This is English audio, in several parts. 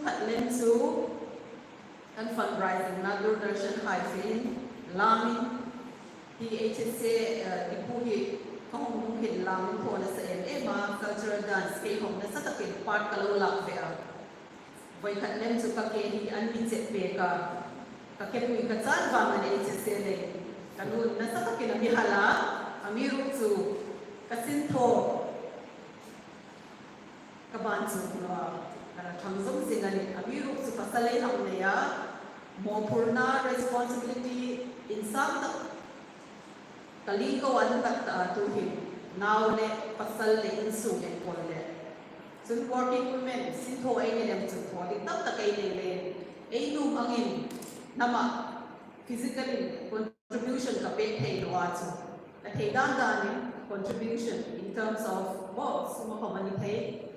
cut lensu and fundraising na Doordarshan Haifin Lamin HSA Diphu Kahong Hin Lamin Pona sa LMA cultural dance kay hong na sa takil part kalulak vea boy cut lensu kakeni anmin set peka kakeni katsan ba man HSA le kanun na sa takil bihala amiru tu kasinto kabansu no Tangzong Singan Abiru to Pasalay Hamnaya, more purna responsibility in some Kaliko and to him. Now let Pasal in Sue and Pole. Soon working women, Sinto Ainem to Pole, not the Kaine, Ainum Angin, Nama, physically contribution to pay paid water. A Hedan contribution in terms of both Suma community.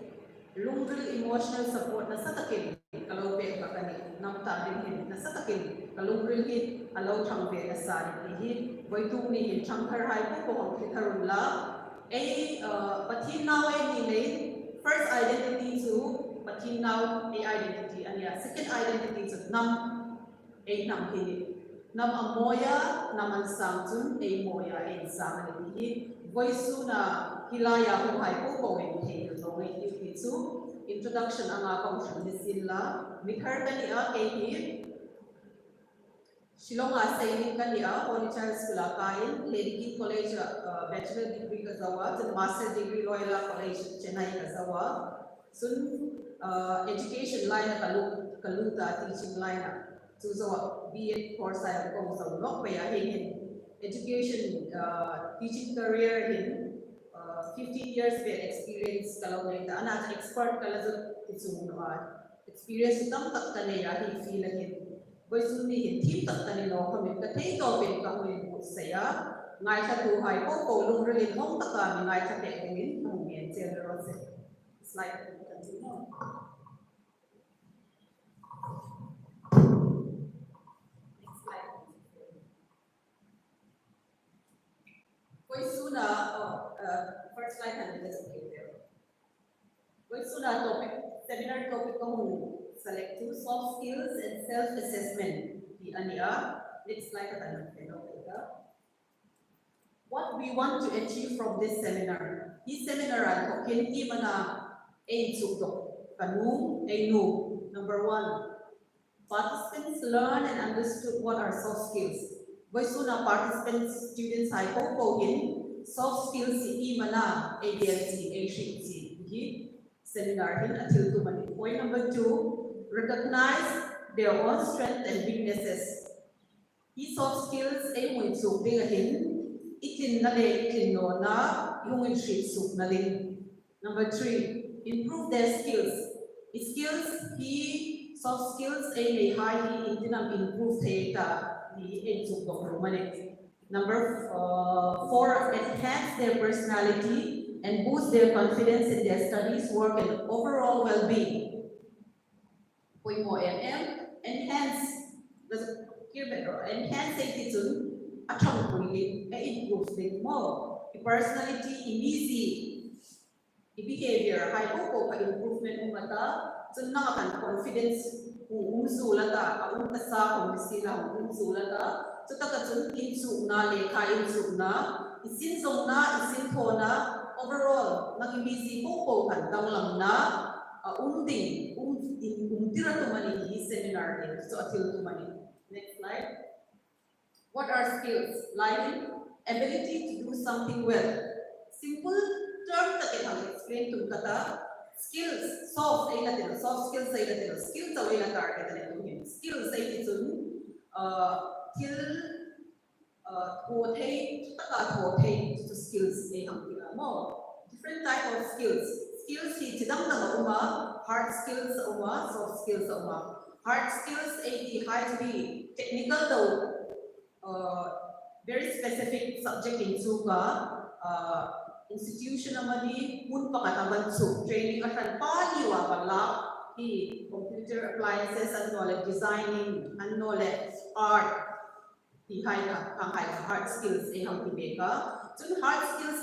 Lungril emotional support na sa takil kalau be kakani namta din na sa takil kalungril hit alaw thang be na sa hit boy tu ni changkar hai ko ang kitharun la patin now ni le first identity to patin now identity ania second identity to nam nam hit nam amoya nam samtun moya sang ni boy su na hilaya ko hai ko en so introduction ang akong sila mikar kaniya kay Shillong Asailing kaniya Holy Child School kain Lady College bachelor degree kazawa and master degree Loyola College Chennai kazawa sun education line kaluta teaching line so BA course ay ko sa nok kaya hin education teaching career hin 15 years of experience kalau mereka anak expert kalau itu experience itu tak kena ya di feel lagi. Boleh sini tim tak kena lo kami kata itu kami saya ngai satu hari kau lung relin hong tak kami ngai satu ingin mungkin general slide continue. Boleh sudah first slide and just okay there. What's the topic? Seminar topic ko select two soft skills and self-assessment. Di ania next slide what we want to achieve from this seminar. This seminar talking even aim to number one. Participants learn and understood what are soft skills. Voice participants, students, I hope soft skills si mana ADLC, seminar until 2 months. Point number 2, recognize their own strengths and weaknesses. These soft skills ay mo itsuk itin na le itin no na yung itsuk na din. Number 3, improve their skills. Soft skills ay may highly itinang improve data ni itsuk do permanent. Number 4, enhance their personality and boost their confidence in their studies, work, and overall well-being. Point more enhance attitude, improve it more. Personality, easy, behavior, high improvement so confidence, umsulata, so takatun insuk na lekha insuk na isinsong na isinpo na overall naging busy ko kantang lang na umtira tumani hi seminar din so atil tumani. Next slide. What are skills? Like ability to do something well. Simple term that can explain to kata skills soft ay natin soft skills ay natin skills ay na target natin skills ay itun till to skills different type of skills si tidang hard skills soft skills hard skills high to be technical though very specific subject in suga institution namani pun pakataban so training akan paliwa pala computer appliances and knowledge designing and knowledge art hard skills so hard skills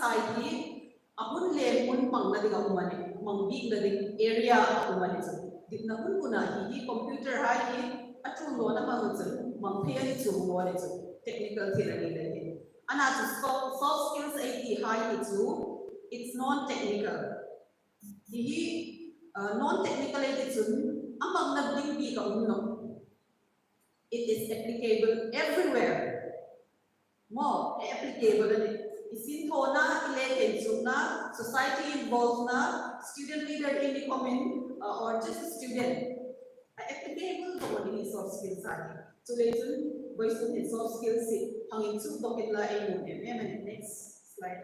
apun le pun pang na diga umani mangbig na ding area umani so na kuna hi computer hai atu lo na ma chu mang phe chu lo le chu technical theory le ana chu soft skills ai hai chu it's non technical hi non technical ai chu amang na ding bi ka no it is applicable everywhere more applicable isin thona ile na society involved na student leader in the comment or just a student applicable to what is soft skills are so later voice to soft skills hanging to topic la next slide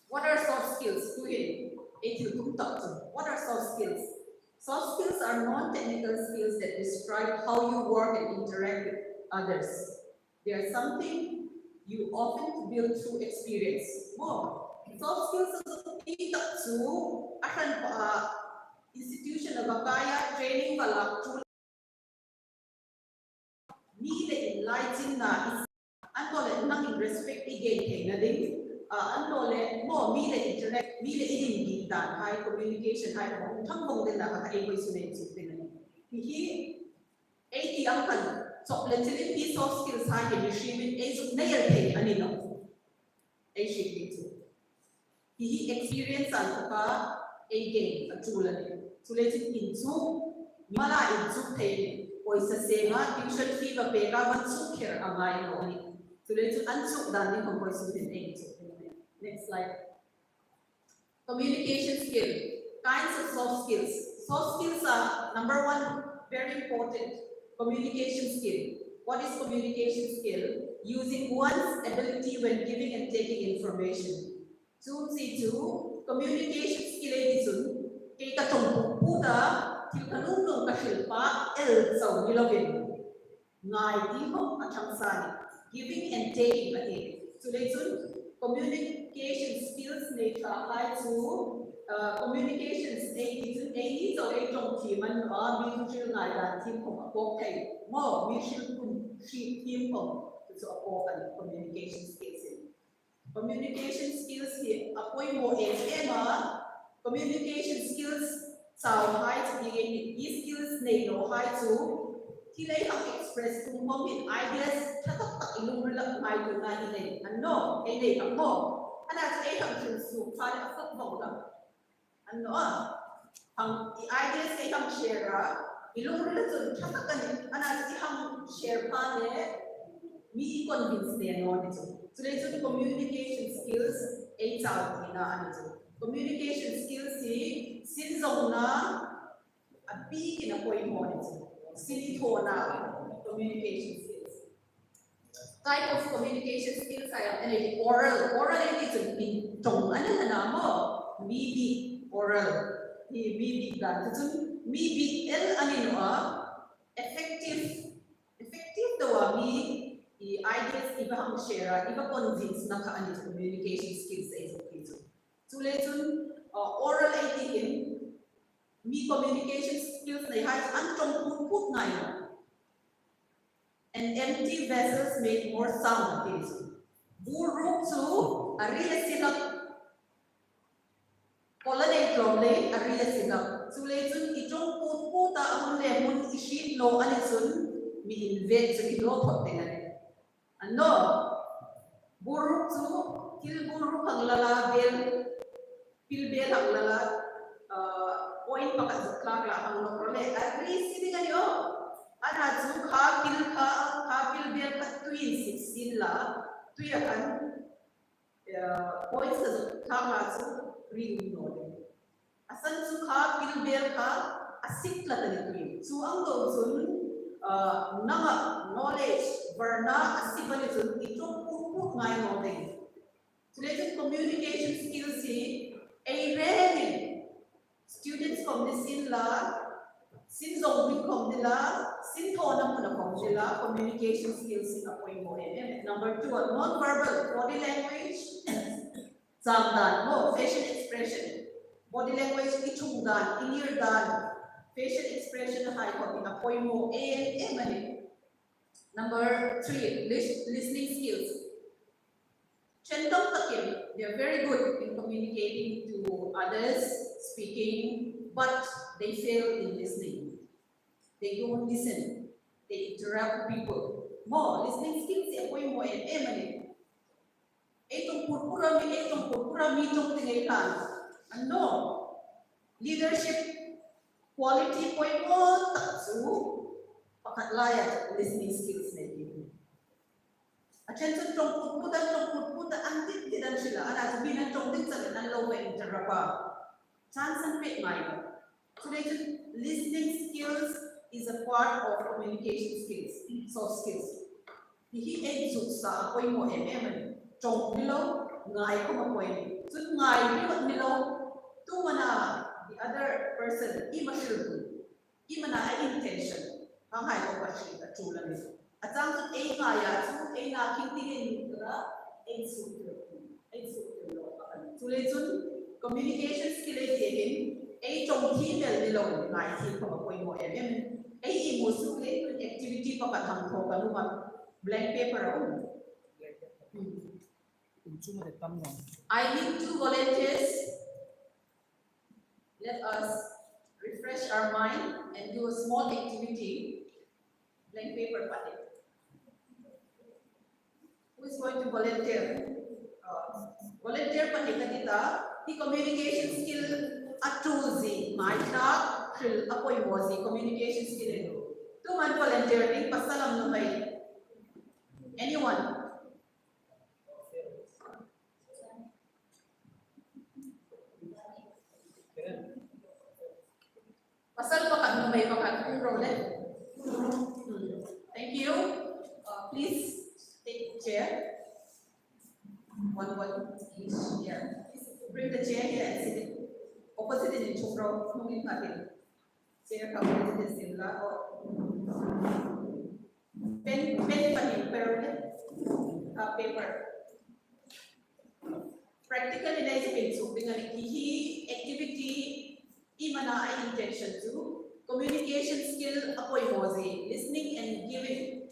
what are soft skills to it what are soft skills soft skills are non-technical skills that describe how you work and interact with others they are something you often build through experience. More soft skills are to akan institution of kaya training pala through need enlighten na andole nang respect again na din andole mo need interact need idin dan high communication high thang bong din na ka ai ko sunen din hi ai ang kan so let's say these soft skills high machine is nail pay anino ai shifting to he experience ang ka again atulan so let's say into mala into pay o isa sema tuition fee ba pay ka wan su care amay no ni so let's say ansuk dan ni kung voice din ai next slide communication skill kinds of soft skills are number one very important communication skill. What is communication skill? Using one's ability when giving and taking information. 2C2 communication skill ay disun kay katong puda til kanunong kasilpa so nilogin ngai timo atang sani giving and taking ati so disun communication skills ne high to communications ai so ai trong chi man mi chu chil ngai dan tim ko ko kai mo mi chil kun chi tim ko so ko kan communication skills here apoi mo ema communication skills sao high to these skills ne no high to tilai hak express kung mo min ideas tatak tak ilung la mai to na ni ano ai nei ang mo ana ai hak su fa da fak mo da ano ang ideas ay ang share ilong relasyon tatakan ana si ang share pa ne mi convince ne no dito so let's communication skills ay tawag na ano dito communication skills si sinzong na abi kinapoy mo dito sinito na communication skills type of communication skills ay oral ay dito tong ano na mo maybe oral maybe that so maybe anino effective daw mi ideas iba ang share iba convince na ka ano communication skills ay so letun oral ay mi communication skills na hay antong put na yun and empty vessels make more sound buruk to arila sila Polane problem ariya sila. Suletun itong puta ang lemon isip no anisun mi invent sa ilo potengan. Ano? Buruk to kilburuk ang lalabel pilbel ang lala point pakasakla ang nokrole. Ari sini kanyo. Ana zu ka pilbel ka twin 16 la tuyakan points sa kakla su reading knowledge. Asan suka pilbel ka asik la tani so ang doon nga knowledge varna asibali so itong pupuk ngai knowledge. So let's communication skills si a rare students from this sin zong kom nila sin thona mo na kom nila communication skills in apoy mo number 2 non-verbal body language Samdan, no, facial expression. Body language, ichungdan, inirdan. Facial expression, high copy, apoy mo, Number 3, listening skills. Chendong takim, they are very good in communicating to others, speaking, but they fail in listening. They don't listen. They interrupt people. More listening skills ay ako'y mo mani. Itong purpura mi itong tingailan. Ano? Leadership quality po mo tatsu pakatlaya listening skills na yun. At yan sa tong putputa, antik din sila. Ana, sabihin ng tong din sa ganang low interrupt. Chance and pit mind. So listening skills is a part of communication skills, soft skills. Hihi exuk sa ako'y mo chong nilo, ngay ko mapoy. So ngay nilo, tumana the other person, ima shildu, ima na intention. Hangay ko pa siya chula nito. At ang ngaya, so nakitingin nila, exuk nilo. Communication skill ay chong email nilo, ngay ko mapoy mo ay emotion activity pa katangko kanuma blank paper ako. I need 2 volunteers. Let us refresh our mind and do a small activity. Blank paper pati. Who is going to volunteer? Volunteer pati kita. The communication skill at tools maita. Apoy mo si communication skill ito. Tuman volunteering pasalam no may anyone. Pasal pa kan may pakatong problem. Thank you. Please take chair. One each. Yeah. Bring the chair here and sit opposite in chukro mungkin patin. Chair kamu di sebelah pen panin paper practical in so dengan hihi activity imana ay intention to communication skill apoy mozi listening and giving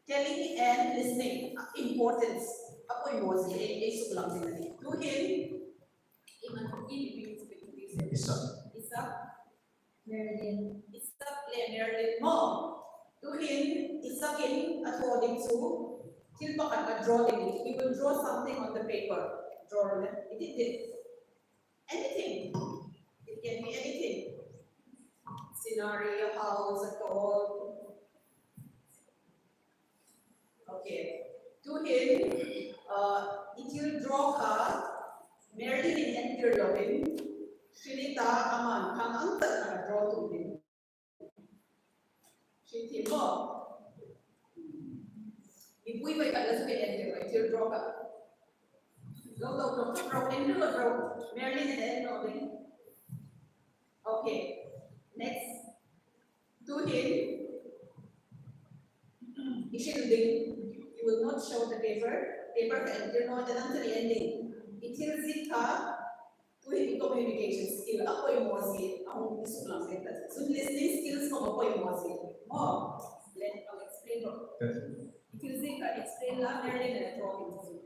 telling and listening importance apoy mozi ay suklang din to him iman Isa Marilyn mo to him isakin according to silpakan drawing he will draw something on the paper draw it anything it can be anything scenario house at all okay to him it will draw card Marilyn enter loving Shinita aman hang ang draw to him. Shinti mo. Ipuy may kalas may enter right here draw ka. Go draw enter draw. Marilyn and enter loving. Okay. Next. To him. Ishilding. You will not show the paper. Paper ka enter no then until the ending. Itil zika. With communication skill, ako yung mozi, ako gusto lang sa ito. So listening skills ko ako yung mozi. Mo, I'll explain ko. Ikilising ka, explain lang, Marilyn na drawing mo.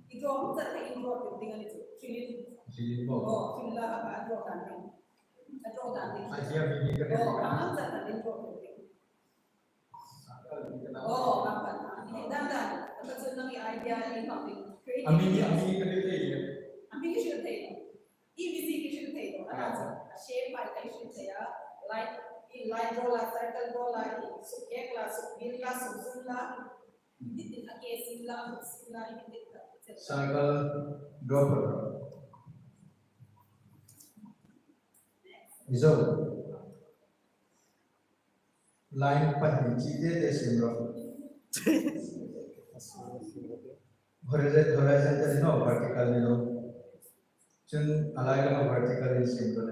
I-draw mo sa i-draw yung tingnan ito. Chilin mo. Oo, chilin lang ka, draw natin. Na-draw natin. Oo, kamang sa natin draw yung tingnan. Oo, kapan. Dandan, ang kasunod ng i-idea yung topic. Amingi ka dito eh. Amingi siya tayo. EBC should take a shape by like in line draw like circle draw like sukhe class sukhin class sukla dit ake sila circle draw iso line पर चीजें जैसे bro horizontal no vertical no Chun alaiga vertical is simple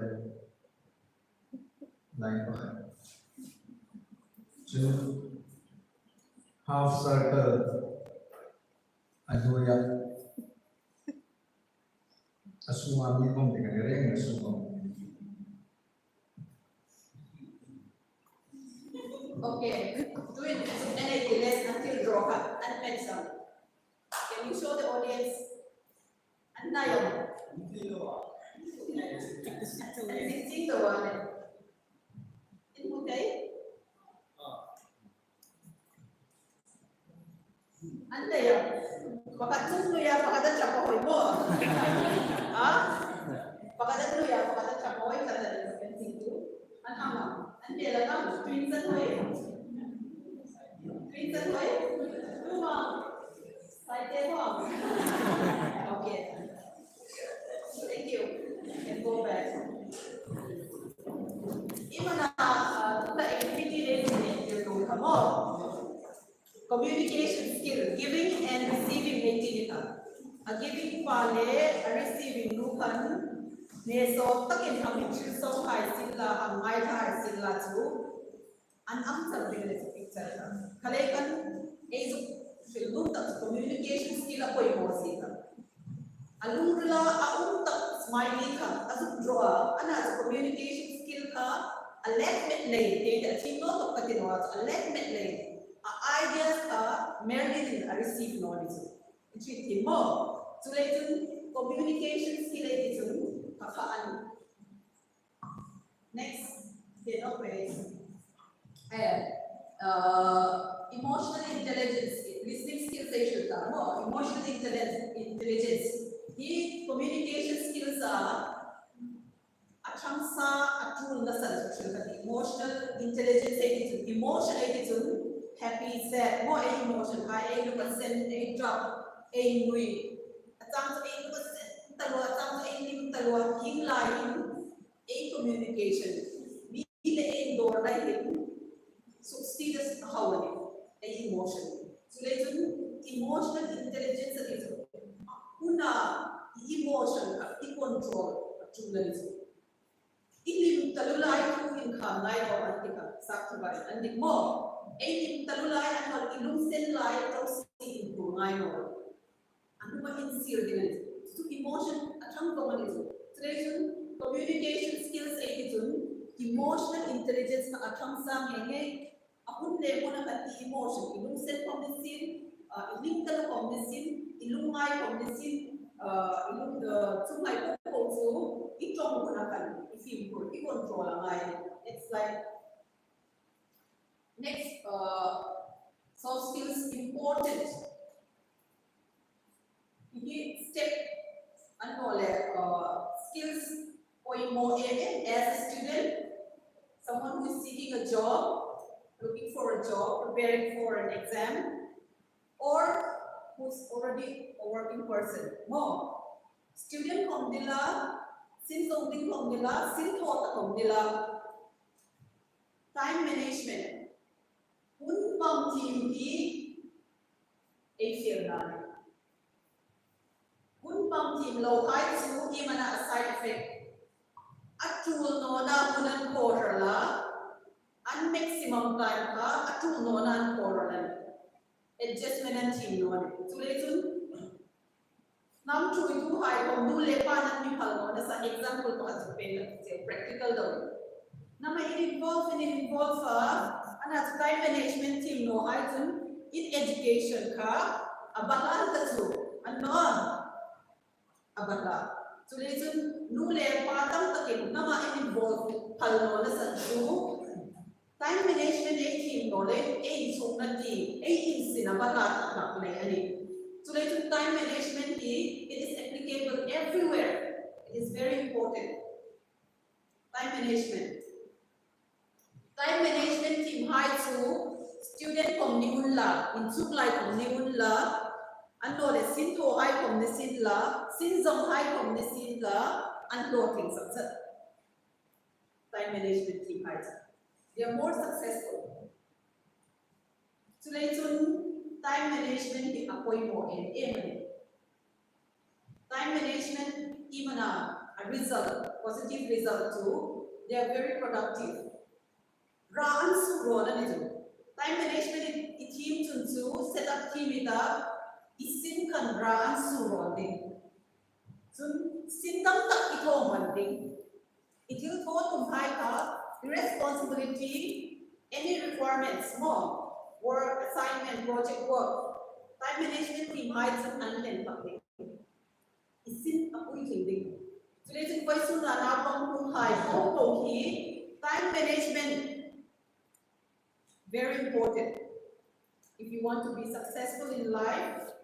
line पर Chun half circle aduya asuma mi kong dengan reng asuma okay do it and less until draw up and pencil can you show the audience and now Pakatun lo ya, pakatan chapoy mo. Ha? Pakatan lo ya, pakatan chapoy kada sa pensin tu. An ama, an dia lang twins an hoy. Twins an hoy. Tuma. Sai te mo. Okay. Thank you. You can go back. Imana the activity days you know come on. Communication skill, giving and receiving activity. A giving pale, a receiving nukan. Ne so takin kami so high sila ang mai high sila tu. An answer bila sa picture ka. Kalekan ezo filum tak communication skill apa yang mau sila. Alung rela aung tak smiley ka, asuk draw, ana communication skill ka. A let me lay, dia team no tak katino, a let me lay. Ideas are merely a receive knowledge. It's more. So communication skill itu kakaan. Next, get operates. Emotional intelligence, listening skills saya more. Emotional intelligence. He communication skills are achamsa atul nasa emotional intelligence itu emotion itu. Happy, sad, more emotion, high 80%, 8 drop, 8 nui. Atang 8%, talua, atang 8 talua, hing lain, 8 communication. Bila 8 door lain, so status hawan, 8 emotion. So let's emotional intelligence itu. Una emotion, control, actually. Ini talulai tu in kamai or antika, saktu baik, andik more. Ay talulay ang ilung senlay tapos si ingay mo. Ano ba insir din ito? So emotion at ang pamalizo. Tradition, communication skills ay ito. Emotional intelligence na at ang samenge. Akong level ng at emotion. Ilung sen pamalisin, iling talo pamalisin, ilungay pamalisin, ilung tumay pamalisin. Itong gunakan, i-control ang ay. It's like next, soft skills important. Ini step skills more as a student, someone who is seeking a job, looking for a job, preparing for an exam, or who's already a working person. More student komdila, sin something komdila, sin thought komdila. Time management. Un pang team di ACL na. Un pang team low high su di mana a side effect. At tool no na unan quarter la. An maximum time ka at tool no na quarter la. Adjustment and team no. So letun nam chui tu high kom du lepa nan mi phal no na sa example ko as practical daw. Na may involve ana time management team no item in education ka abahan tatlo ano abala so listen nule patang takin na ma-involve kalno na sa time management team no le so na team sinabala na ani so listen time management it is applicable everywhere. It is very important. Time management team high to student komniunla in suklay komniunla ano le sinto high komnisinla sinzong high komnisinla unlocking success. Time management team high they are more successful. So time management di apoy mo time management even a result positive result too. They are very productive. Run role time management team to set up team ita isin kan run role ding so sintang tak ito man ding itil ko tumhay ka responsibility any requirements more work assignment project work time management team might anten public isin apoy ding so lesin ko suna na pang tumhay ko time management. Very important. If you want to be successful in life,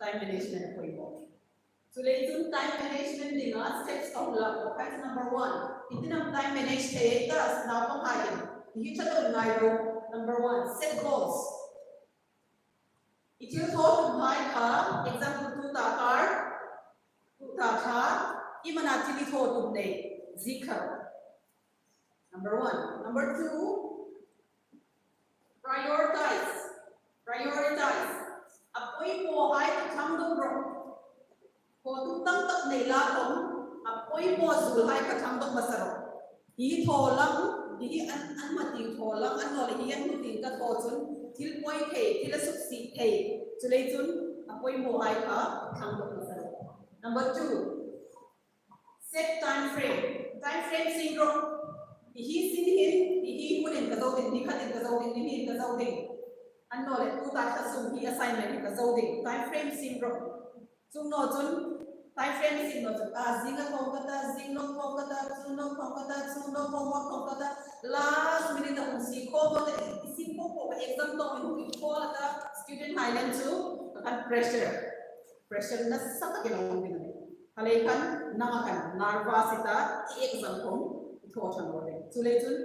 time management ko imo. So later time management din steps of love. That's number 1. Ito ng time management tas na pang hayin. Hindi siya to ngayon. Number 1, set goals. If you thought my car, example 2 car, imana chili thought today, zikr. Number 1. Number 2, prioritize. Apoy po ay katang bro. Ko tutang tak nei la tong apoy po zul ay katang masaro. Hi tholang hi an mati tholang an no le hi an mutin ka tho chun til poi the til suksi the chulei chun apoy mo ai ka katang masaro. Number 2, set time frame. Time frame syndrome. Hi sin hi munin ka zo din ni khatin ka zo din ni ka zo din. Ano le tu ta sum hi assignment ka zo din. Time frame syndrome. Chung no chun time frame syndrome. Zinga ko kata zingno ko kata suno ko kata suno ko kata last minute na si ko ko isin ko exam to in ko ata student highland to kan pressure na sa ta kinong din. Halaikan nangakan nervosita exam ko thothan mo din. Sulayun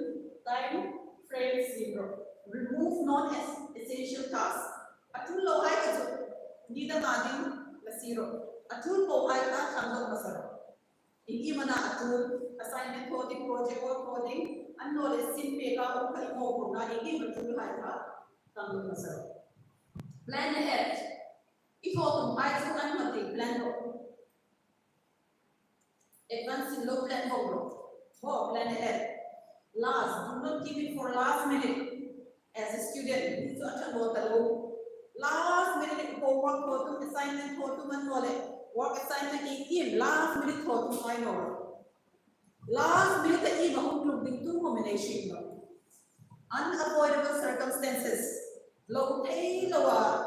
time frame syndrome. Remove non-essential tasks. Atul lo ay kaso hindi na mading na zero. Atul po ay ka hanggang masarap. Hindi man na atul assignment coding, project or coding, ano le simple ka o kalimo ko na hindi matul ay ka hanggang masarap. Plan ahead. Ito kung ay sa kan mati plan ho. Advance low plan ho. Plan ahead. Last, do not keep it for last minute. As a student, so last minute homework ko assignment ko work assignment in last minute ko final. Last minute ay mahulog din combination no. Unavoidable circumstances. Low pay lawa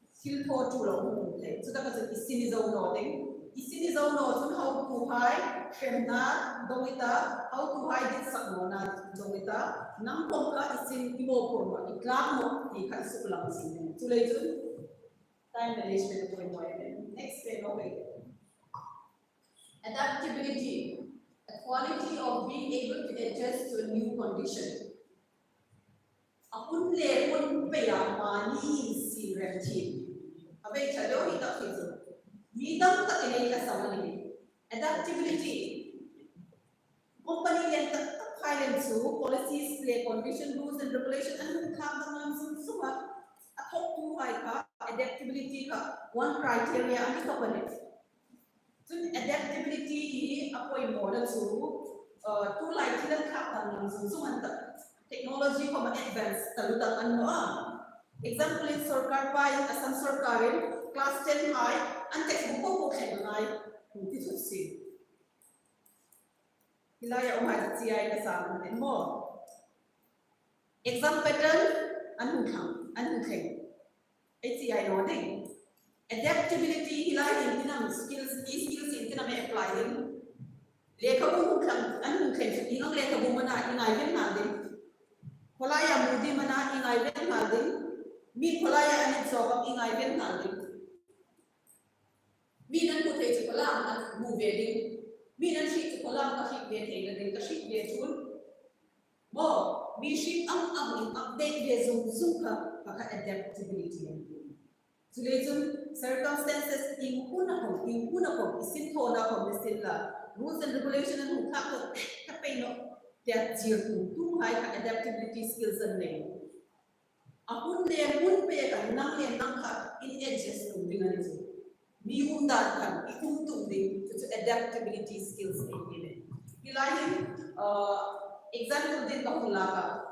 skill ko to low pay. So that is isinizaw noting. Isinizaw no so how to high na dongita how to hide it sa na dongita nang pongka isin imo porma iklang mo di ka isulang sin tulay jud time management ko mo next page okay adaptability, a quality of being able to adjust to a new condition. Akun le kun paya mani si rentin abe chalo ita khizu midang ta kinai ka samani adaptability. Company yang tak kailan su policies, play condition, rules and regulations and kang langsung semua atok tu ka adaptability ka one criteria ani ka palit. So adaptability ini apa yang model su tu lai tidak kang langsung semua technology ko advance talutang ano example in sarkar pa yung asam sarkarin class 10 high ang textbook ko kailangan hindi susi. Hilaya umay CI kasama din mo. Exam pattern, anong kang? HCI no din. Adaptability, hilaya hindi namin skills hindi namin apply din. Leka mo kang, anong kang? Inang leka mo na ingayin natin. Hilaya mo di man na ingayin natin. Mi hilaya anong sobang ingayin natin. Mi nan po tayo sa pala ang movie din. Binan sheet ko lang kasi bete na din kasi betul mo bishi ang update de zoom ka baka adaptability yan so lezun circumstances inguna ko isin to na ko sila rules and regulation and ka kapeno that year tu hai ka adaptability skills and name akun le mun pe ka nang le nang ka in adjust dengan itu diundangkan, diuntung to adaptability skills ini. Hilahin example din kahulaka.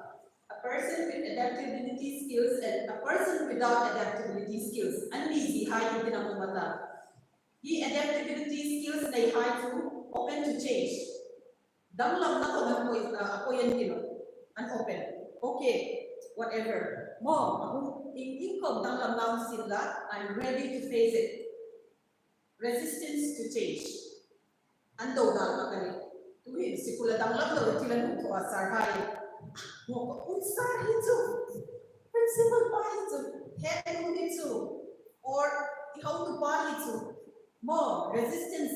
A person with adaptability skills and a person without adaptability skills. Uneasy high din ang mata. The adaptability skills na high to open to change. Damlam na ko na ako yan kino. Unopen. Okay, whatever. Mo, akong income damlam na sila. I'm ready to face it. Resistance to change. Ando na kani. Tuhin sikula danglam daw tilan ko asarhay. Mo unsar hito. Principal pa hito. Head mo hito. or how to buy it more resistance.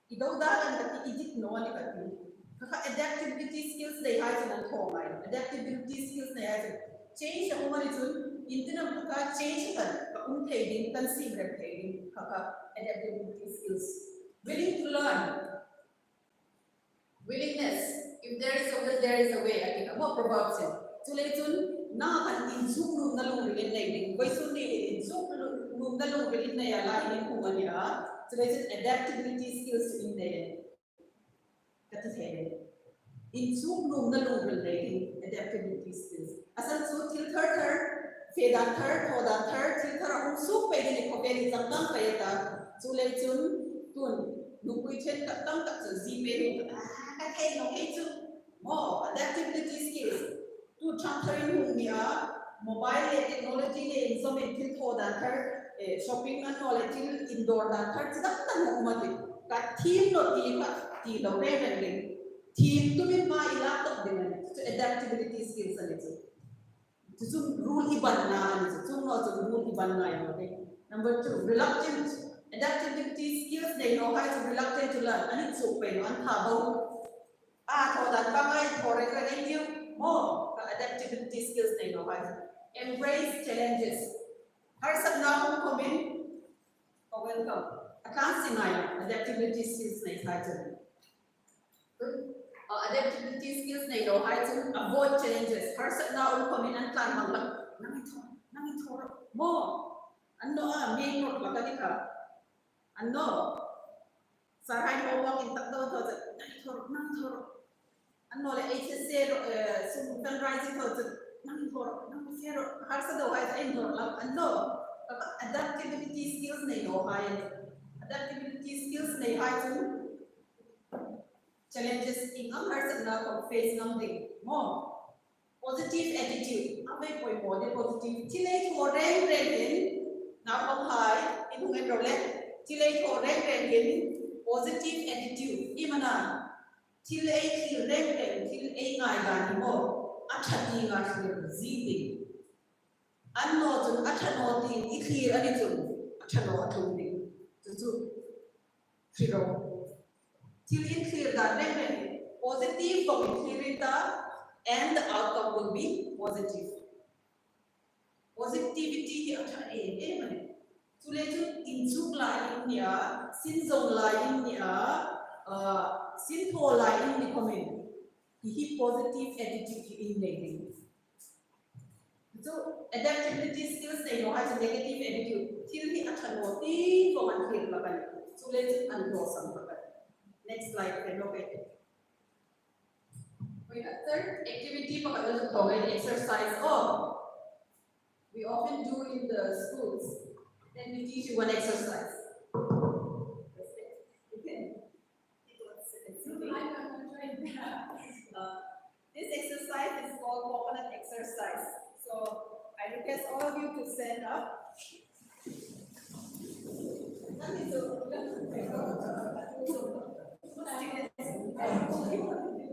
Ito dalan kati edit no ni kati. Kaka adaptability skills they have in home line. Adaptability skills they have. Change ang mga nito internet buka change kan trading kan secret trading kaka adaptability skills. Willing to learn. Willingness. If there is a will, there is a way. I think more proverbs. So letun na kan in zoom na lung rin na din. Why so ni zoom na lung rin na ya lain kung ano ya. So letun adaptability skills in there. That is headed. In zoom na lung rin na din adaptability skills. Asal so till third, fedan third, till third ang soup pwede ni kopeli tangtang kaya ta. So letun tun nung chen tangtang tak sa zipe okay, more adaptability skills. To transferring media, mobile technology le instrument to that shopping and knowledge indoor that that's not normal. That team no team team no revenue team to be my laptop dengan adaptability skills and itu. Itu rule iban na itu. Itu no rule iban na yang okay. Number 2, reluctant adaptability skills. They know how to reluctant to learn. And it's open and how. For that, for more adaptability skills they know how to embrace challenges. How's that now come in? Oh, welcome. I can't see my adaptability skills they how to. Good. Adaptability skills they know how to avoid challenges. How's that now come in and plan more. And no, me not like that. And no. Sarai homework in Takdo. Ano le HSA fundraising for nang zero harsa do ay lang ano adaptability skills na ito adaptability skills na ito challenges in ang harsa na kung face ng ding mo positive attitude amay po mo de positive chile ko ren na pang high inung enrolle chile ko ren positive attitude imana till reng till ngai gani mo athati nga thil zibi anno chun athano ti ikhi ani chun athano athum ni chu phiro till in clear ga reng positive from clearita and the outcome will be positive positivity athane mane chule chu in chu la in ya sin zong la in ya simple line in the comment. He positive attitude in negative. So adaptability skills they know how to negative attitude. Till he actually for one thing. So let's undo some. Next slide. Third activity for exercise. We often do in the schools. Then we teach you one exercise. This exercise is called coconut exercise. So I request all of you to stand up.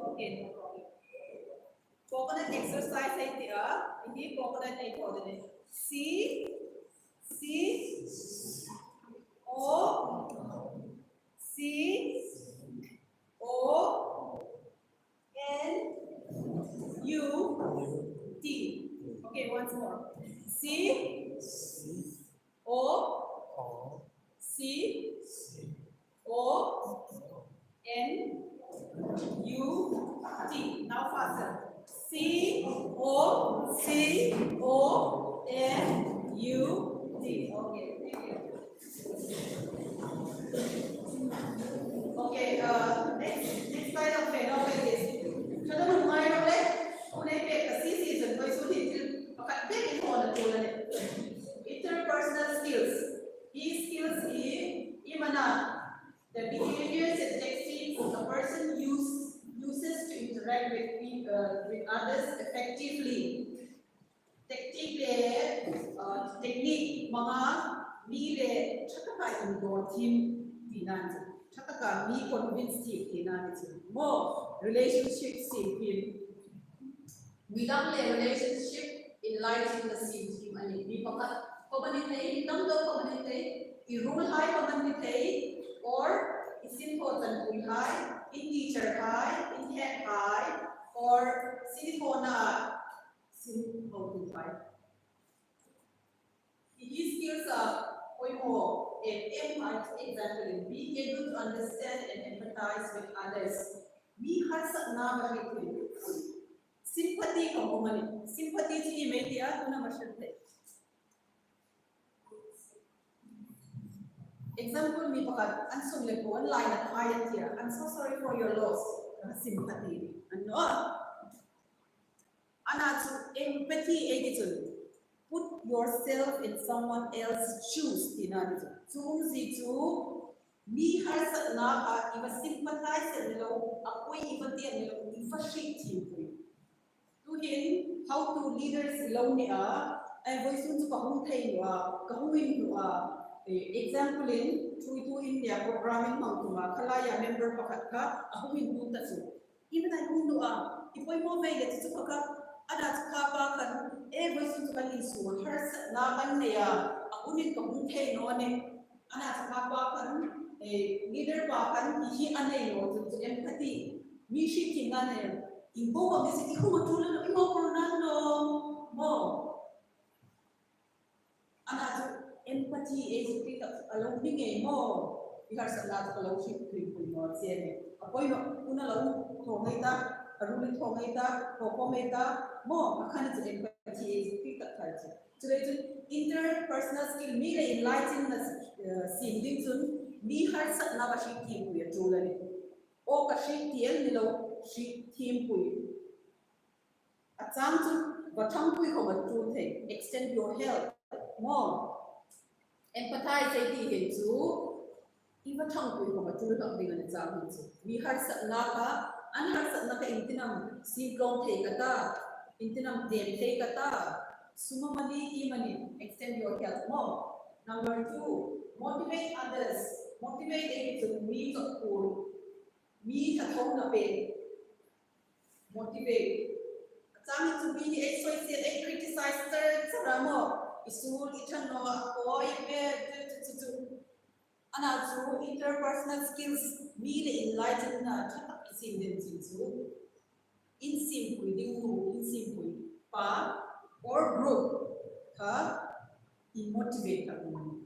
Okay. Coconut exercise ini coconut ini C O N U T. Okay, once more. C O N U T. Now faster. C O N U T. Okay, thank you. Okay, next slide of this. Interpersonal skills. These skills the behaviors and techniques a person uses to interact with others effectively. Technique mga mile chakaka indoor team finance. Chakaka me convince team finance. More relationships team. We don't relationship in life in the same team. I mean, we forgot how pamanitay, itang daw pamanitay, irulhay pamanitay, or isinpo tanpulhay, in teacher high, in head high, or sinpo na sinpulhay. These skills are more example, being able to understand and empathize with others. We have some sympathy component. Sympathy is immediate. Example, me pakat ansung le one line at higher here. I'm so sorry for your loss. Sympathy. Ano? Another empathy attitude. Put yourself in someone else's shoes. Me has na iba sympathize nilo ako'y iba tiyan nilo iba shake team. To him, how to leaders nilo niya ay voice to kahungtay niya kahuin niya. Example in to India programming mga kalaya member pakat ka ako hinduta so. Iba na hindu ipoy mo may get to pagka ada kapa kan voice to kan isu hers na kan niya ako nit kahungtay no ne ana kapa kan leader pa kan hi anay no to empathy mi shi tingane imbo ba bisi iko tulo imo pronano mo ana empathy is pick up along bingay mo ihar sa lahat along ship cream mo siya apoy no una lang thongay ta arulit thongay ta kokomay ta mo akan sa empathy is pick up culture so interpersonal skill mi lay enlighten na sinding sun mi har sa na ba shi team ko ya tulani o ka shi tiel nilo shi team ko at samtu batang ko ko matute extend your help mo empathize ay dihin to iba tang ko matul tak dengan example to we har sa naka an har sa naka intinam si long te kata intinam dem te kata sumamani imani extend your help more. Number 2, motivate others. Motivate them to meet of cool meet at home na pain motivate Sami to be the associate criticize third saramo isul itang no ako another interpersonal skills really enlighten na tatak isin din sinsu in simple pa or group ka i-motivate ako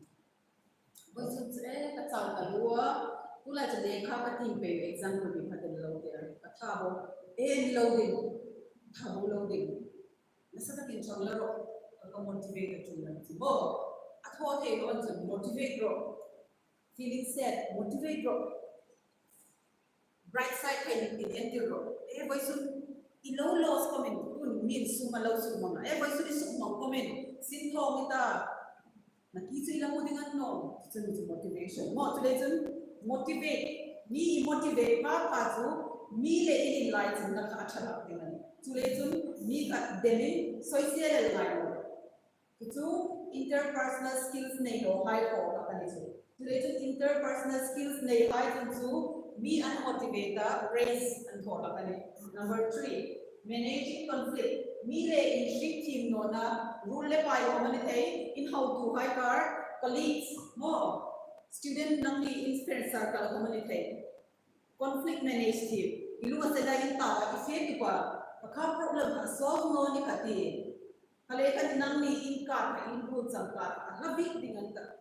bosun katsang kalua pula jade ka pating pe example bi padan lo there katabo loading thabo loading nasa kin chang laro motivate to them to go at what they want to motivate grow feeling sad motivate grow bright side can in enter grow boy soon ilo loss comment kun min suma law suma boy soon suma comment sin thong ita nakisu ilang mo dengan no to motivation motivate ni motivate pa tu mi le in enlighten na ka achala dengan tulezun mi ka denin social line itu interpersonal skills na ito high ko kapaniso. Tulad interpersonal skills na high to be unmotivated, raise and ko kapaniso. Number 3, managing conflict. Mile in ship team no na rule pa yung manitay in how to hire colleagues mo. Student nang i-inspire sa kalamanitay. Conflict manage team. Iluwa sila yung tawa, isip pa. Pagka problem ka, solve no ni kati. Kalikan nang ni income include sang ka habit dengan ka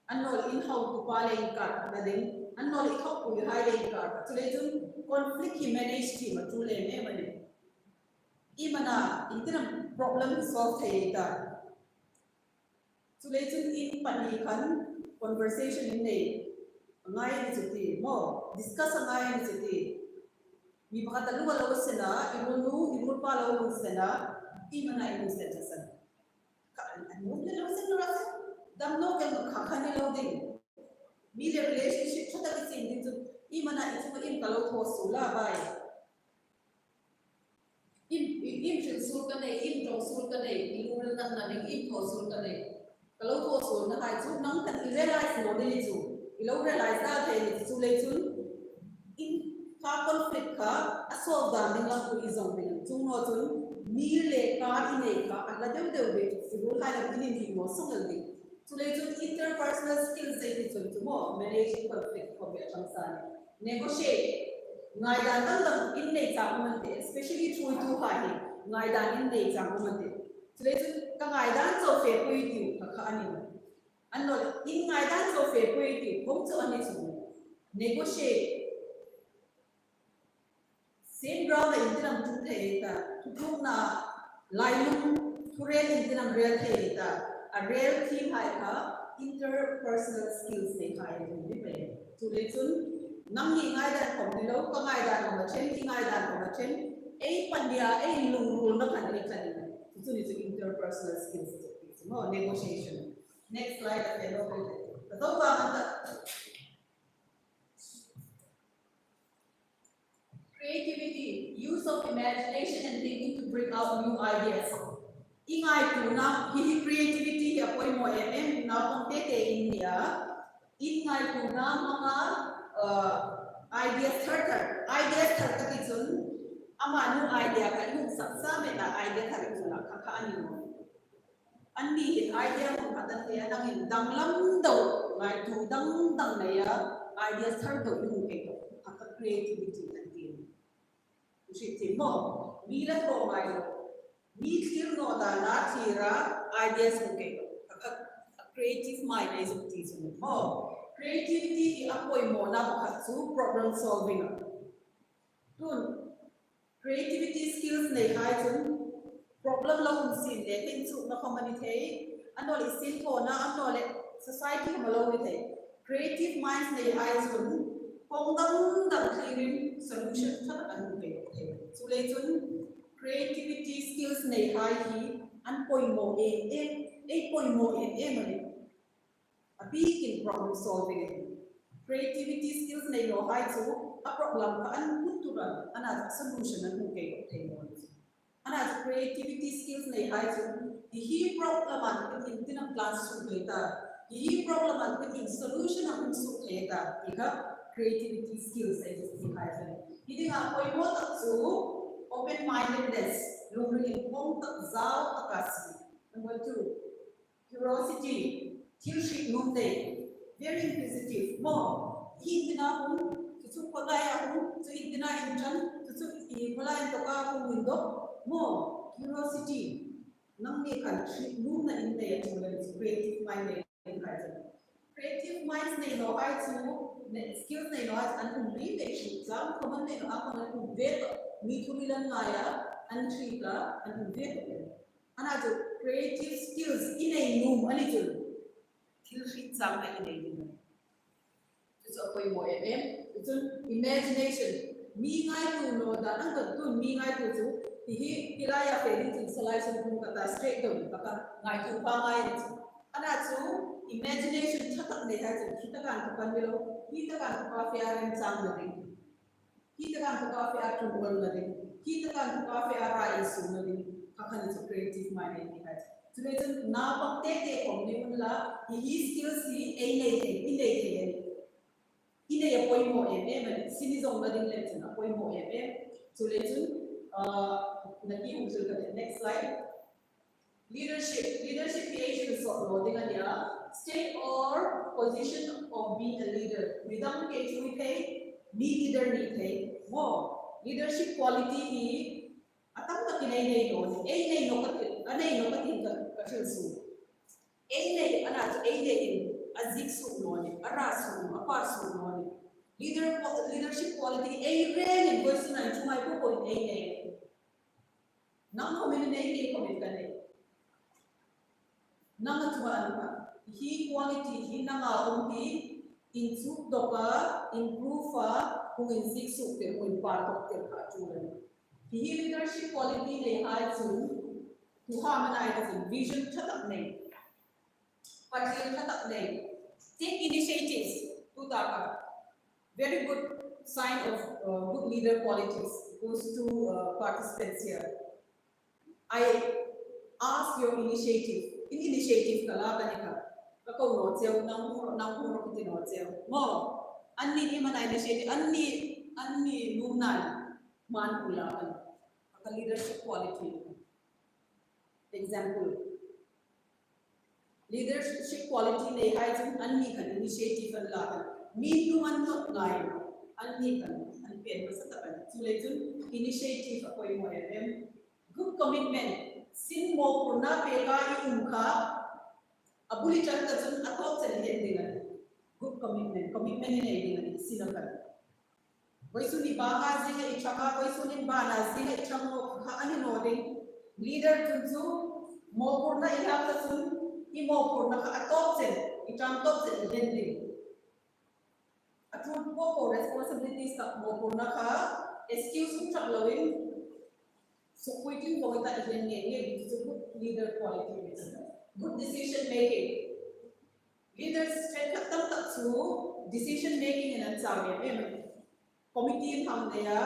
anol in how to pala income na din anol ikaw ko high income so lejon conflict manage team matule me mane imana intinam problem solve thayta so lejon in panikan conversation in day ngai ni mo discuss ngai ni mi pakatalu wala sila ibulu pala wala sila imana ibu setasan. Anu ni lawan senurasa, damno kan kakani loading. Mile relationship cakap kisah itu imana itu kalau thosula bay. Im sulkan im sulkan ilul nak naning thosul kan kalau thosul na hai tu nang kan realize model itu. Ilau realize dah thai itu le tu in ka conflict ka asal dah dengan ku izong dengan chung nó chung mi lệ cá in này cả là đều đều về rồi hai là cái gì nó xong rồi đi cho nên chung interpersonal skills này thì chung chung managing conflict của việc trong xã negotiate ngay đàn tăng tăng in này chẳng vấn đề especially through two high ngay đàn in này chẳng vấn đề cho nên chung các ngay đàn cho phép quy định các anh anh nói in ngay đàn cho phép quy định không cho anh ấy chung negotiate same ground là in làm chung thể ta chung là lại luôn thu real in làm real thể ta a real team hay cả interpersonal skills này hay luôn đấy vậy cho nên chung năm ngày ngay đàn không đi lâu có ngay đàn không mà trên thì ngay đàn không mà trên ấy phần địa ấy lùng nó thành cái này cho nên interpersonal skills nó negotiation next slide là cái đó đó là creativity, use of imagination and thinking to bring out new ideas. Ingai tu na hi creativity hi apoi mo em na pang te India. Ingai tu na mga ideas third ti chun ama nu idea ka yung saksa me na idea thar chun la kha ani mo. Anni hi idea mo khatan te nang hin danglam do ngai tu dang na ya ideas third do yung ke to creativity thì mo mi la ko mai mi clear no da na thira ideas ko ke creative mind is a teaching mo creativity apoi mo na ka su problem solving tun creativity skills nei hai chun problem lo kun sin le tin su na community thei ano le sin ko na ano le society ma lo ni thei creative minds nei hai chun phong dang clearing solution thật anh về so lấy chun creativity skills này hai hi anh poi mo poi mo mà a big in problem solving creativity skills này nó hai chu a problem ka anh put to run anh solution anh về mo anh creativity skills này hai chu hi problem anh in tin classroom ta hi problem anh in solution anh su ta ikha creativity skills ay distinction. Hindi nga po mo takso open mindedness, lungring kong takzaw takasi. Number 2, curiosity, tilship nunde, very inquisitive. Mo hindi na kung susuk pagay ako, so hindi na intran, susuk ipalay to ka kung window. Mo curiosity, nang may country nung na hindi at creative minded. Creative minds na ino ay skills na ino ay ang relation sa kaman na ino ako na kubet mi tulilan ngaya ang trika ang kubet ana jo creative skills inay num ani jo tilshit sa na inay din so ako'y mo ito imagination mi ngay tu no da ang gadun mi ngay tu so hihi pilaya pwede din sa life sa kung kata straight doon baka ngay tu pa ngay ana jo imagination chatak ne ha kita kan kapan bilo kita kan ka fe aran sang na rin kita kan ka fe atun wal na rin kita kan ka fe ara isu na rin kakan sa creative mind ni ha so lekin na pakte te ko ni mula hi skills ni ai nei te ine ya poi mo man sinizong na din lekin na poi mo so lekin naki usul ka next slide leadership creation so lo dengan dia state or position of being a leader. Without getting paid, be leader ni pay. More leadership quality ni atang tak kinay nay no. Nay no katin kasilsu. Nay anak nay aziksu no ni arasu aparsu no ni. Leadership quality ren voice na chumay ko point nay. Nang comment nay comment ka nay. Nang chuma ano hi quality hi nanga umpi insu doka improve kung insik su te kung part te ka chuan hi leadership quality ne hai chu tu harmonize the vision thatak nei patil thatak nei take initiatives to taka very good sign of good leader qualities goes to participants here. I ask your initiative kala kanika kau no ceo nang huro kuti no ceo mo anni ni mana initiative anni numnan man pula leadership quality. Example, leadership quality nei hai chung an ni kan initiative an la kan mi tu an not ngai an ni kan an pen ma sa kan chu le chung initiative a koi mo em good commitment sin mo purna pe ka I kha abuli chan ta chung athok chen le ding an good commitment ni nei ding an sin kan koi su ni ba ga ji le chaka koi su ni ba na ji le chang mo kha ani no ding leader chung chu mo purna I ha ta chung imo purna ka atop chen itam top chen lending atun po responsibilities ka mo purna ka excuse chak lawin so quitting ko ta igen nge is a good leader quality good decision making leaders strength ka tam tak chu decision making in an sawe committee tham ya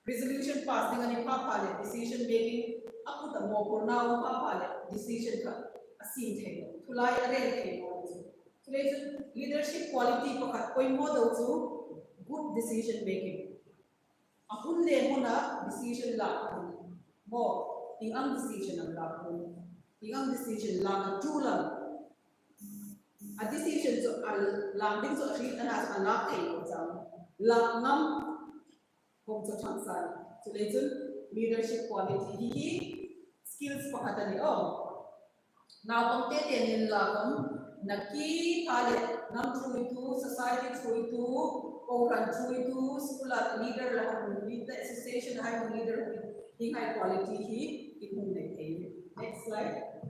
resolution pass dengan ni pa le decision making aku ta mo purna pa le decision ka asin thei thulai arel thei so leadership quality pakhat koi mo do chu good decision making ahun le mona decision la mo tingang decision ang la tingang decision la na tula a decision so al lang ding so ri ana sa la thei ko chang la ngam kong so chang sa so leadership quality hi skills pakhat ani now kung tetenin lang naki kale nam thui tu society thui tu orang thui tu school at leader lang lead the association high leader in high quality hi ikung next slide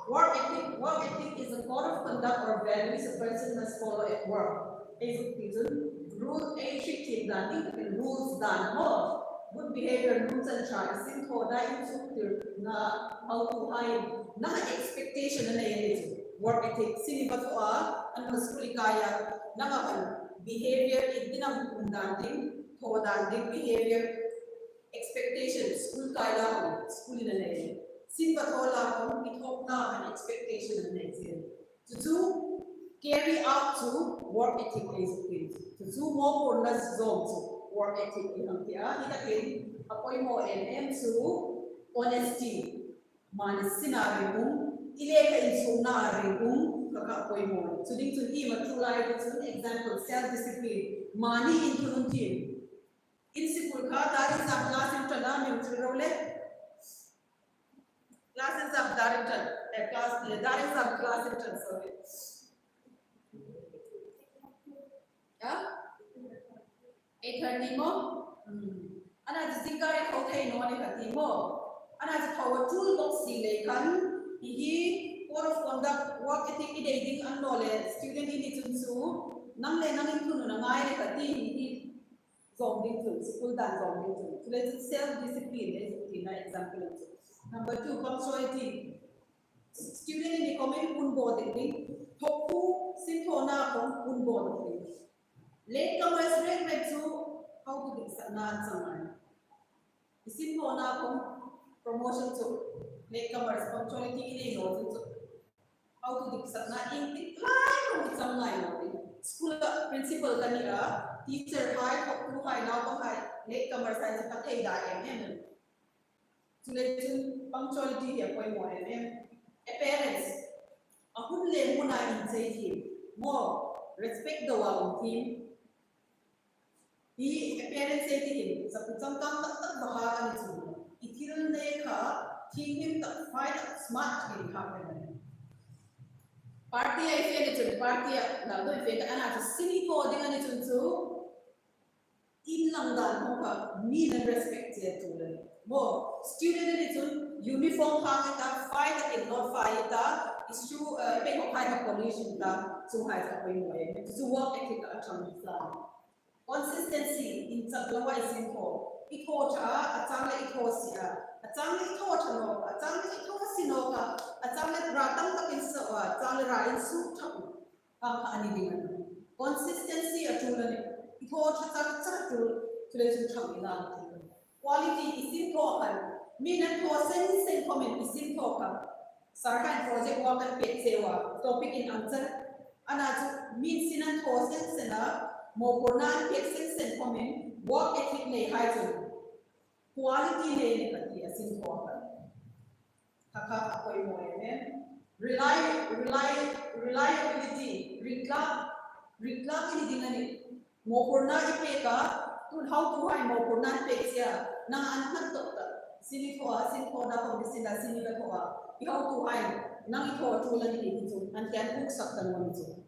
work ethic is a code of conduct or values a person must follow at work rule ethic dan rules dan mo good behavior rules and charts sin tho dai su na how to hide na expectation na yun work ethic sini ba to an school kaya na kan behavior idinam kundanding thodanding behavior expectation school kaya school na yun sin ba to la ko ithok na an expectation na yun to carry out to work ethic is to mo for na zone to work ethic ang tia itakin apoy mo to honesty man scenario ile ka scenario kaka koi mo suding to I matulai to example self discipline mani in team in sikul ka dari sa class in tada mi role classes of director class dari sa class in tada sorry ya 8:30 mo ana jikai ko thai no ni ka ti mo anaจะเขาว่า toolbox สิ่งเลยกันอีcode of conduct work ethicอีเดงอันโนเล student อีนี่จุนซูนั่งเลยนั่งอินทุนนั่งง่ายเลยกันที่อีจงดิ้งจุน school ด่านจงดิ้งจุนคือเลย self discipline เลยที่น่า example จุน number 2 punctuality student อีนี่เขาไม่คุ้นโบดิ้งดิ้งทบคู่สิ่งโทนาของคุ้นโบดิ้งดิ้ง late comers rate ไปจูเขาดูดิสันนานสังไงสิ่งโทนาของ promotion to latecomers punctuality ini no to how to diksak na intik lai kung isang lai no school principal kanila teacher high top to high now to high latecomers ay sa patay dahil so punctuality here po mo parents ahun le mo na initiative mo respect the wow team parents say to sa putsang kang tak bahagan ito itil ne ka thingim ta find smart thing happen party ai fe ne chun party na do fe ta ana sini ko dinga ne chun chu in lang dan ho ka ni na respect je tu le mo student ne chun uniform ha ta find ta not find ta issue pe ko khai ka pollution ta chu hai ta koi mo e chu work ethic ka chang sa consistency in sablawa isin ko iko cha achang le iko sia achang le iko cha no achang le iko sino ka achang le ratang ka pin sa achang le rain su cha ka ani ding consistency atula ne iko cha cha tu tule chu chang ila quality isin ko kan minan ko sen comment isin ko ka sarkan project work kan pe sewa topic in answer ana chu min sinan ko sen na mo pornan pe sen comment work ethic nei hai chu quality ne kati asin ko ka kaka akoy mo reliability ini dingani mo porna ipe ka tun how to hai mo porna ipe sia na anhat to sini ko asin ko da ko sila sini da ko how to hai nang ito tulan ni ito an kan book saktan mo ito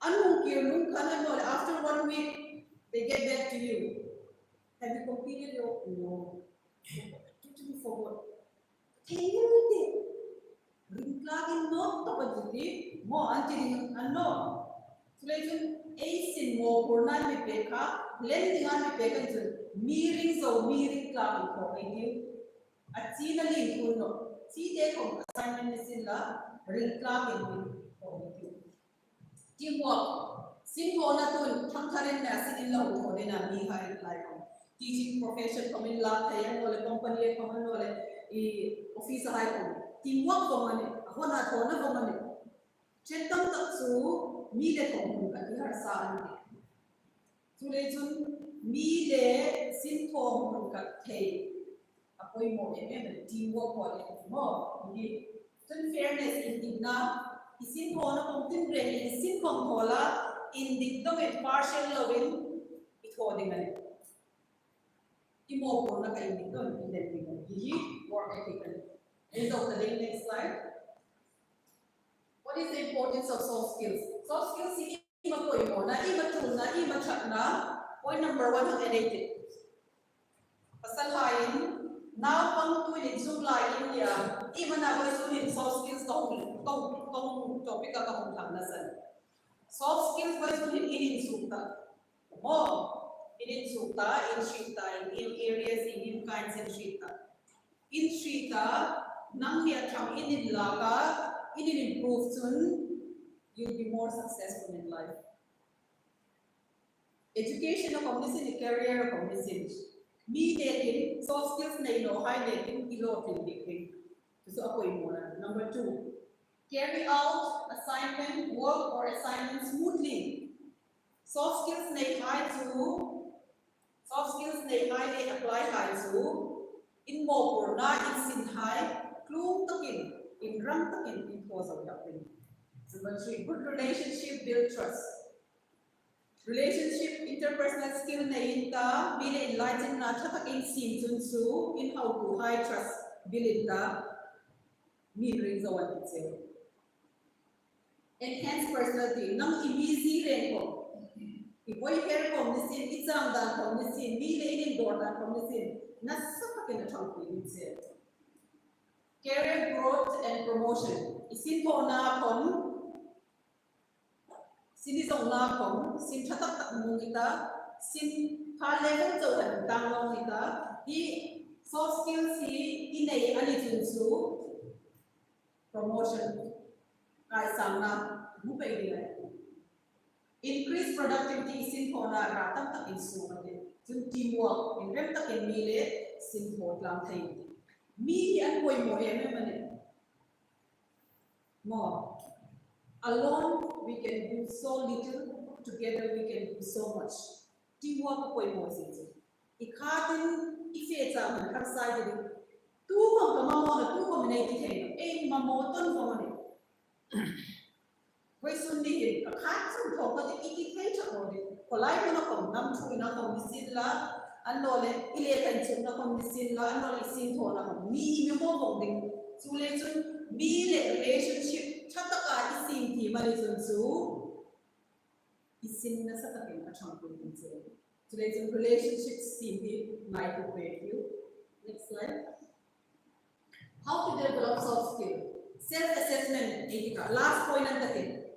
anong kirnung kana mo after 1 week they get back to you. Have you completed your no? Totally forgot. Tayuti. Ringklagin no to pagdi mo antin ano. Selection asin mo pornan mi peka, lendingan mi peka jud. Miring klagin ko kayo. At sinaling kuno. Si de ko assignment ni sila ringklagin ko kayo. Teamwork. Simple na tun, thangkarin na sin illa ko din na mi hai like teaching profession kami lang tayo wala company kami wala office hai ko teamwork ko mane ako na to na ko mane chetang taksu mi le ko ka har saan sule jun mi le sin ko ko ka the ako'y mo teamwork ko le mo ni tun fairness in na isin ko na kung timbre isin kong hola in the partial loving ito dengan imo ko na kayo dito in the work ethical. Result the next slide. What is the importance of soft skills? Soft skills ini ko imo na tool na chat na point number 180. Pasal hain now pang tulit zulay niya na ko sulit soft skills tong topic ka kung tanglasan. Soft skills was in sukta. In shita, in areas, in kinds of shita. In shita, nang liatam in laga, in improve soon, you'll be more successful in life. Education of commission, career of commission. Me dating, soft skills na high dating, ilo dating. So ako muna. Number 2. Carry out assignment, work or assignment smoothly. Soft skills they apply to in more na in sin high, klung takin, in ram takin, in cause of takin. Number 3, good relationship build trust. Relationship interpersonal skill na inta, bila enlighten na takin sin junsu in how to high trust build ta, mirring sa one itself. Enhance personality. Nang i-busy rin ko. Ipoy care ko nisin, exam dan ko nisin, bilay door dan ko nisin. Nasa pakinatang ko nisin. Career growth and promotion. Isin ko na akong sinisong na akong sin tatak mong kita, sin ka-level to tangong kita, soft skills inay alijunsu promotion. Kaya sana bupay nila. Increase productivity isin ko na ratang takin sumatin. Yung teamwork, in rem takin mili, sin ko lang tayo. Mili ang ko'y mo, mo. Alone, we can do so little. Together, we can do so much. Teamwork ko'y mo isin. Ikatin, ifecha, karsay din. Tukong kamamo na minay mamoton ko man Why sundihin? Kakatsun ko, kasi ikikita ko din. Kulay mo na kong namchuy na kong misila, ilekan na kong misila, isinto na kong mi mo kong din. Sulit sun, relationship, chataka isinti malisun su, isin na sa takin at siyang kong din. Sulit sun, relationship isinti, may to break you. Next slide. How to develop soft skill? Self-assessment. Last point ang takin.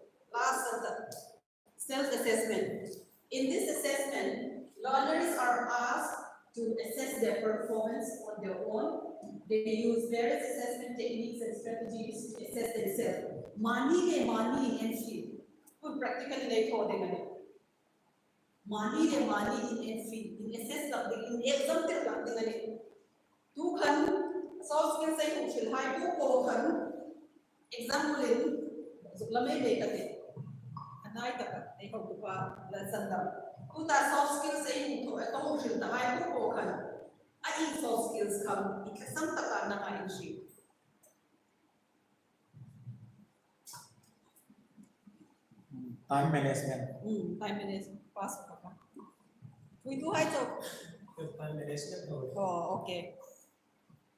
Self-assessment. In this assessment, learners are asked to assess their performance on their own. They use various assessment techniques and strategies to assess themselves. Money and field. Put practically they call them money in field. In assess something, in exam something. Tu kan soft skills ay kung silhay tu ko kan example in suklame dekate. Anay taka ay pagkupa lan sandam. Kuta soft skills ay kung to etong silhay tu ko kan Ai soft skills come ikasam taka na ma inshi. Time management. Time management pass ka. We do hai to. Time management. Oh, okay.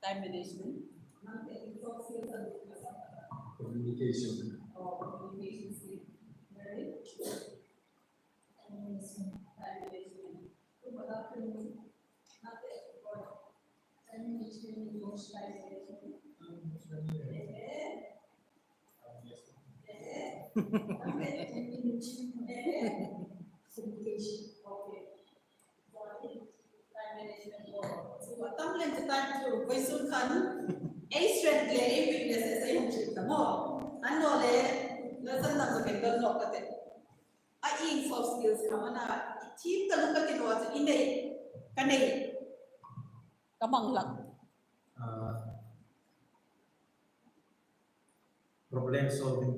Time management. Nanti soft skills and Communication. oh, communication skill. Right? Time management. Time management. Tu bada nanti time management emotionalization. Communication. Okay. Time management. So, tam lang time to vaisun kan. A strength le a weaknesses ay hong chit mo. Ano le lesson na sa kailan no kate. Ai soft skills ka mana team ka luka kino at inay kanay kamang lang. Problem solving.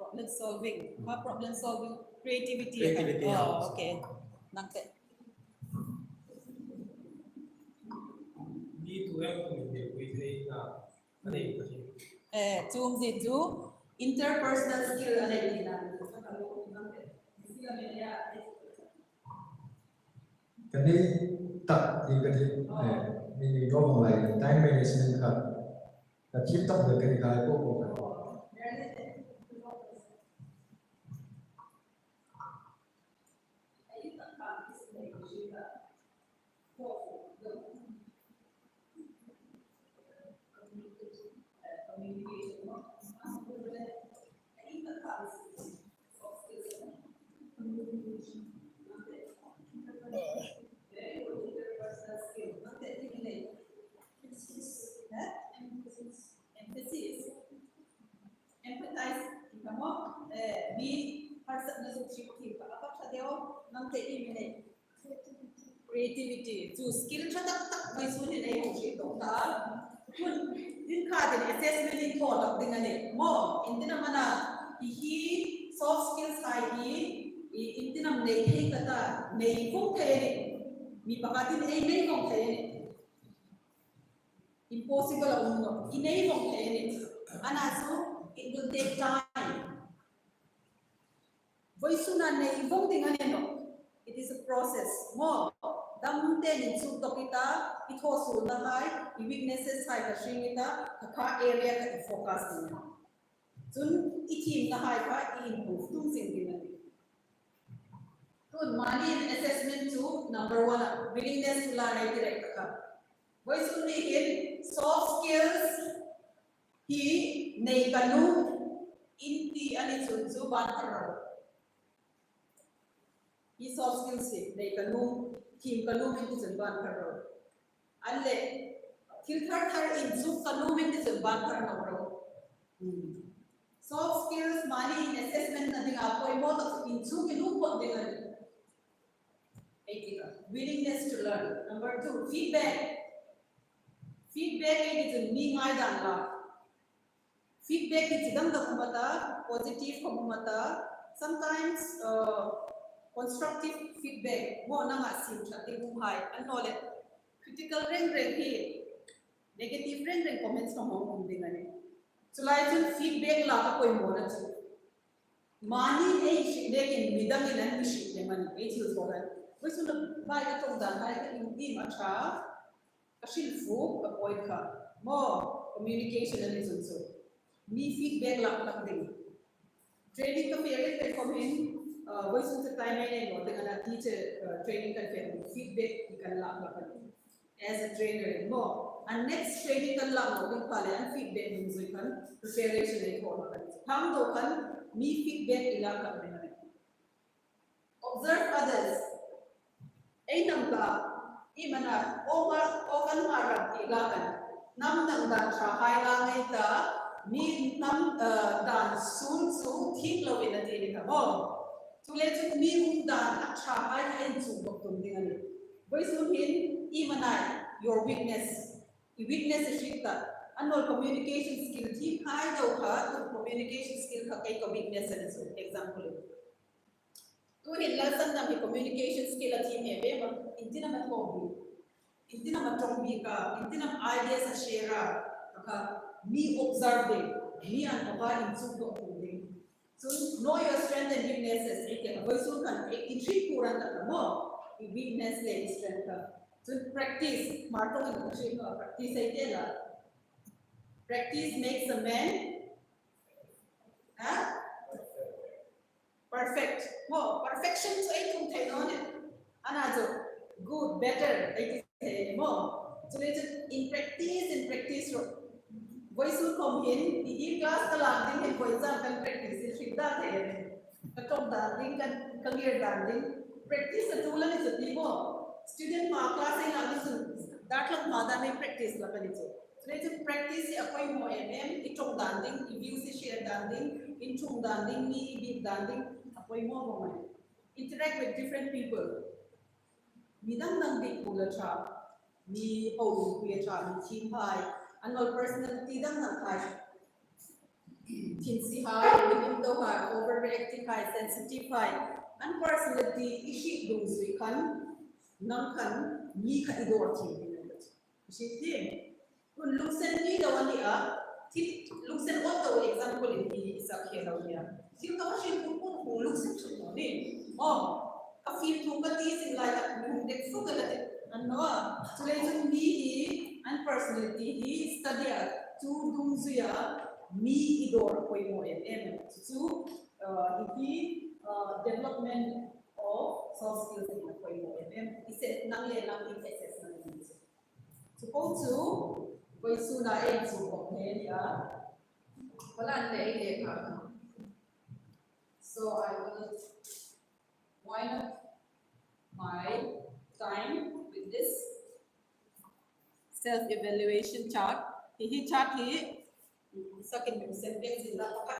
Problem solving. Problem solving. Creativity. Creativity, Oh, okay. Nangte. Need to help communicate with Zoom itu interpersonal skill ada di dalam. Kani tak di kani ini ngomong lagi time management kan. Tapi tak berkali kali kok. Creativity, to skill chatak tak may sunin ay kung ito ta. Kun din ka din assessment din ko tak dengan ni. Mo, hindi naman na ihi soft skills ay hindi naman nei kata nei kung kaya ni. Mi pakatin ay nei kung kaya ni. Impossible ang uno. Inay kung kaya ni. Anaso, it will take time. Voice na nei kung dengan ni no. It is a process. Mo, damte ni suto kita, ito sunda hai, weaknesses hai kasing kita, kaka area ka focus niya. Sun itim na hai ka i-improve tung sing dinami. Kun money assessment to number 1, willingness to learn ay direct ka. Boy sunihin soft skills hi nei kanu inti ani sun ban karo. He soft skills se nei kanu team kanu min ti ban karo. Alle thar in su kanu min ti ban karo ro. Soft skills money in assessment na ding apo mo ta in su kinu ko ding ani. Willingness to learn. Number 2, feedback. Feedback is me ngai dan la. Feedback is dam da kumata positive kumata. Sometimes constructive feedback mo na nga sim sa tingum hai anole critical reng hi negative reng comments no mo ding ani. So like feedback la ka koi mo na chu. Mani ei feedback in midang in an shi ne man ei thil so ran. Wai sun bai ka tong dan hai ka in di ma cha ka shil fu ka poi ka mo communication and is also ni feedback la ding training ka fair ka comment wai sun sa time ai no dengan teacher training ka fair feedback kan la as a trainer mo and next training kan la mo ding pale and feedback min zui kan preparation ai ko kan ham do kan ni feedback ila ka ding observe others ay nang ka imana okan marang ilakan nam nang dan tra hai la ngai ta mi nam dan sun su thik lo in ati ni ka mo tu le chu mi dan tra hai hai chu bok tum ding ani boy sun hin imana your weakness shikta anol communication skill thi hai do ka communication skill ka kai weakness ani so example tu hin lesson na mi communication skill ati me be ma intina ma ko Hindi na matrongbi ka, hindi na ideas sa share ka, me observing, me ang ka insudo holding. So know your strength and weaknesses. Ike avoid so kan treat kurang ka mo. Weakness le strength ka. So practice, marto ang kasi practice ay la. Practice makes a man perfect. Mo perfection so ay kung tayo ne. Anazo good, better. Ay mo. So in practice, voice will come in class ka lang din, for example, practice, shigda tayo. Katong dating, clear dating, practice sa tulan ito, di mo. Student mga klase lang ito, dapat madami practice lang ito. So ito practice, ako yung mo itong dating, i-view si share dating, itong dating, ni-ibig dating, ako yung mo interact with different people. Midang nang big pula siya, ni Lalawmpui siya, ni Chihai, annual personality dang nang kai. Tinsi high, window high, overreactive high, sensitive high, and personality ishi dungsui kan, nang kan, ni ka idor ti. Ishi tim. Kun luksen ni dawan ni luksen auto example ini isa kaya niya. Sino ka kasi kung luksen siya ni. A feel to ka ti sing like dek so galat. Ano? So let's me and personality he study to dungsuya me idor ko mo so development of soft skills in ko mo iset nang le lang assess na dito suppose to ko suna so ko ya wala na ka so I will wind up my time with this self-evaluation chart. He chart he second sentence in the